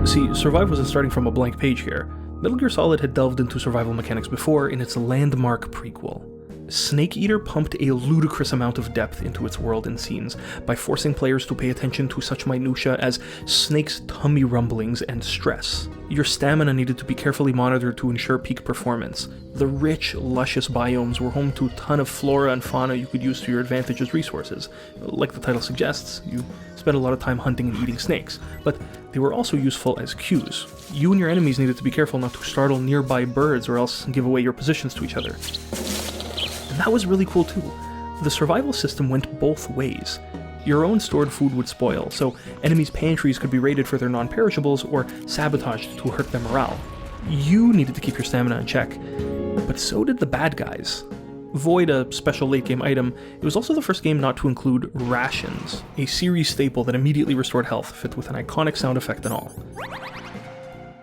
See, Survive wasn't starting from a blank page here. Metal Gear Solid had delved into survival mechanics before in its landmark prequel. Snake Eater pumped a ludicrous amount of depth into its world and scenes by forcing players to pay attention to such minutiae as Snake's tummy rumblings and stress. Your stamina needed to be carefully monitored to ensure peak performance. The rich, luscious biomes were home to a ton of flora and fauna you could use to your advantage as resources. Like the title suggests, you spent a lot of time hunting and eating snakes, but they were also useful as cues. You and your enemies needed to be careful not to startle nearby birds or else give away your positions to each other. And that was really cool too. The survival system went both ways. Your own stored food would spoil, so enemies' pantries could be raided for their non-perishables or sabotaged to hurt their morale. You needed to keep your stamina in check, but so did the bad guys. Void a special late-game item, it was also the first game not to include rations, a series staple that immediately restored health, fit with an iconic sound effect and all.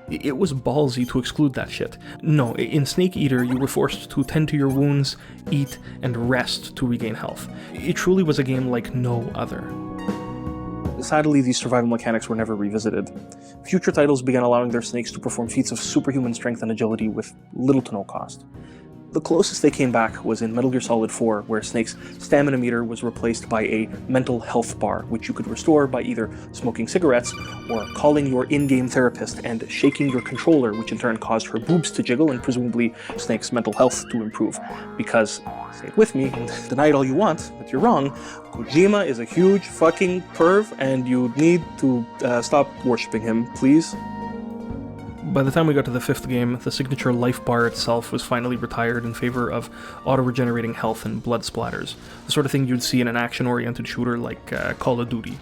It was ballsy to exclude that shit. No, in Snake Eater, you were forced to tend to your wounds, eat, and rest to regain health. It truly was a game like no other. Sadly, these survival mechanics were never revisited. Future titles began allowing their snakes to perform feats of superhuman strength and agility with little to no cost. The closest they came back was in Metal Gear Solid 4, where Snake's stamina meter was replaced by a mental health bar, which you could restore by either smoking cigarettes or calling your in-game therapist and shaking your controller, which in turn caused her boobs to jiggle and presumably Snake's mental health to improve. Because, say it with me, and deny it all you want, but you're wrong, Kojima is a huge fucking perv, and you need to stop worshipping him, please. By the time we got to the fifth game, the signature life bar itself was finally retired in favor of auto-regenerating health and blood splatters, the sort of thing you'd see in an action-oriented shooter like Call of Duty.